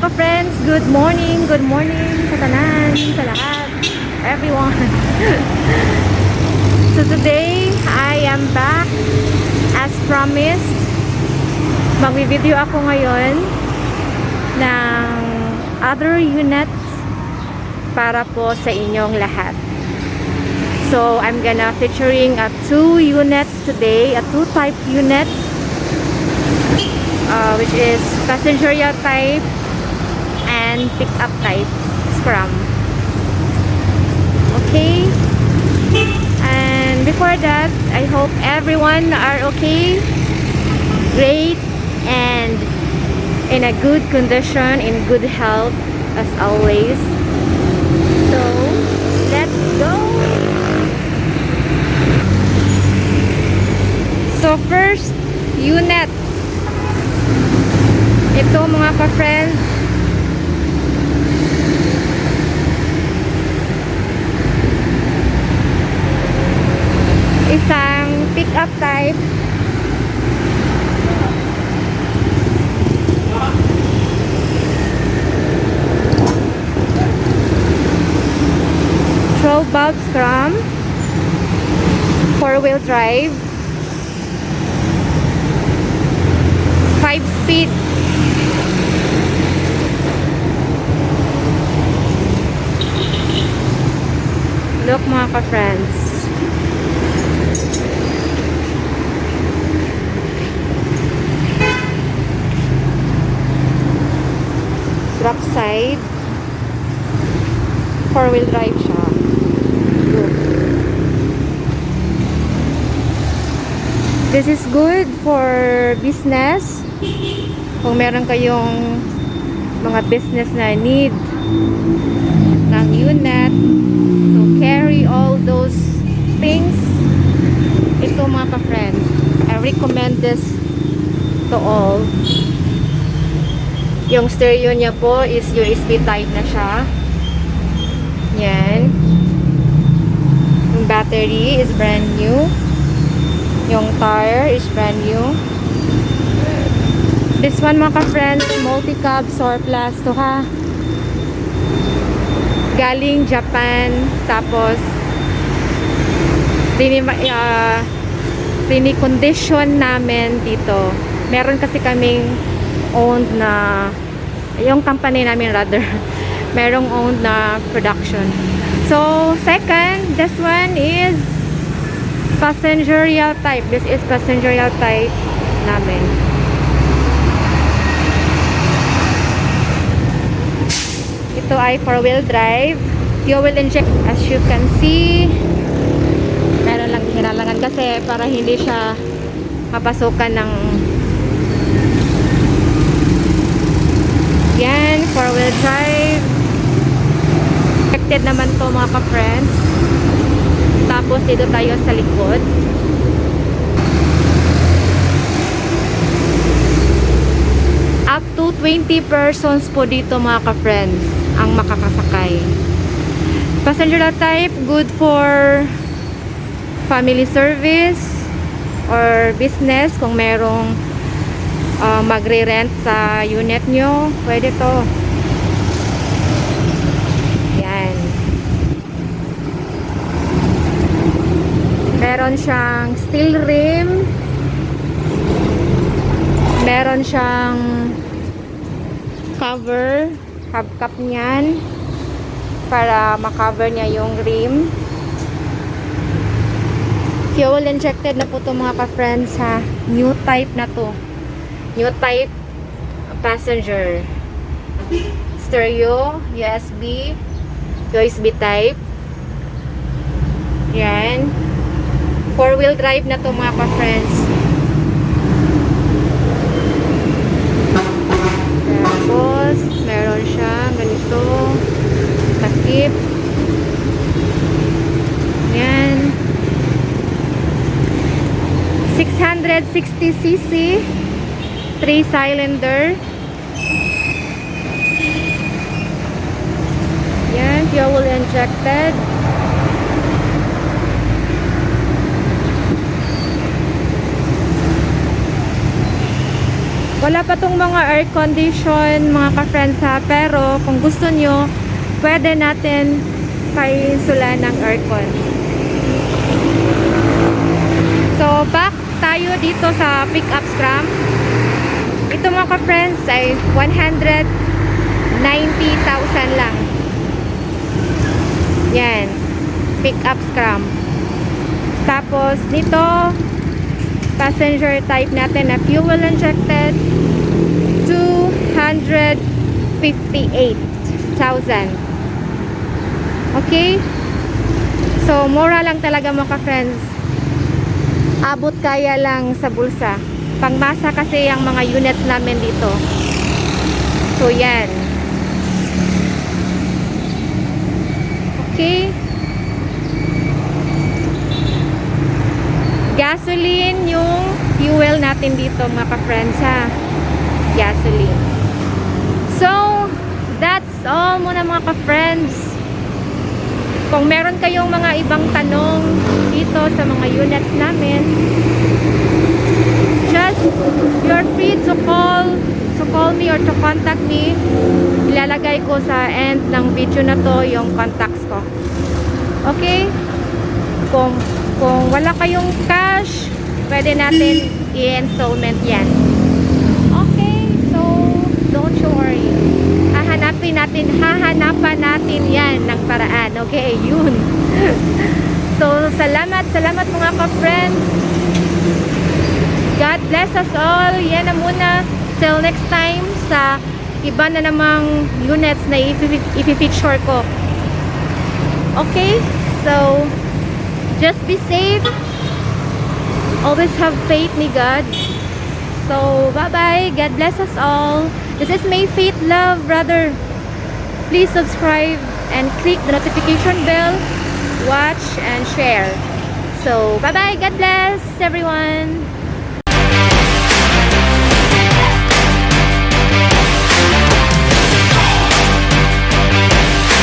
mga ka-friends, good morning sa tanan, sa lahat, everyone. So today, I am back as promised. Mag-video ako ngayon ng other units para po sa inyong lahat. So I'm gonna featuring 2 units today, 2 type units, which is passenger type and pick-up type Scrum. Okay, and before that, I hope everyone are okay, great, and in a good condition, in good health as always. So let's go. So first unit, ito mga ka-friends, isang pick-up type, bulb Scrum, 4-wheel drive, 5-speed. Look mga ka-friends, drop side, 4-wheel drive siya. This is good for business. Kung meron kayong mga business na need ng unit to carry all those things, ito mga ka-friends, I recommend this to all. Yung stereo niya po is USB type na siya. Yan. Yung battery is brand new. Yung tire is brand new. This one mga ka-friends, multi-cab surplus to ha. Galing Japan. Tapos condition namin dito. Meron kasi kaming owned na, yung company namin rather, merong owned na production. So second, this one is passenger type. This is passenger type namin. Ito ay 4-wheel drive, fuel inject. As you can see, meron lang hinalangan kasi para hindi siya mapasukan ng yan, 4-wheel drive. Protected naman to mga ka-friends. Tapos dito tayo sa likod. Up to 20 persons po dito mga ka-friends ang makakasakay. Passenger type, good for family service or business. Kung merong magre-rent sa unit nyo, pwede to. Yan. Meron siyang steel rim. Meron siyang cover, hubcap niyan para makover niya yung rim. Fuel injected na po to mga ka-friends ha. New type na to. New type passenger. Stereo, USB type. Yan. 4-wheel drive na to mga ka-friends. Tapos meron siya ganito, takip. Yan. 660cc, 3-cylinder. Yan, fuel injected. Wala pa tong mga air condition, mga ka-friends ha. Pero kung gusto nyo, pwede natin painsulan ng aircon. So, back tayo dito sa pickup scrum. Ito mga ka-friends ay 190,000 lang. Yan. Pickup scrum. Tapos, nito, passenger type natin na fuel injected, 258,000. Okay? So, mura lang talaga mga ka-friends. Abot kaya lang sa bulsa. Pangmasa kasi ang mga units namin dito. So, yan. Okay? Gasoline yung fuel natin dito mga ka-friends ha. Gasoline. So, that's all muna mga ka-friends. Kung meron kayong mga ibang tanong dito sa mga units namin, just you're free to call me or to contact me. Ilalagay ko sa end ng video na to yung contacts ko. Okay? Kung wala kayong cash, pwede natin i-installment yan. Okay? So, don't you worry. Hahanapan natin yan ng paraan. Okay? Yun. So, salamat mga ka-friends. God bless us all. Yan na muna. Till next time sa iba na namang units na i-feature ko. Okay? So, just be safe. Always have faith in God. So, bye-bye. God bless us all. This is my faith, love, brother. Please subscribe and click the notification bell. Watch and share. So, bye-bye. God bless everyone.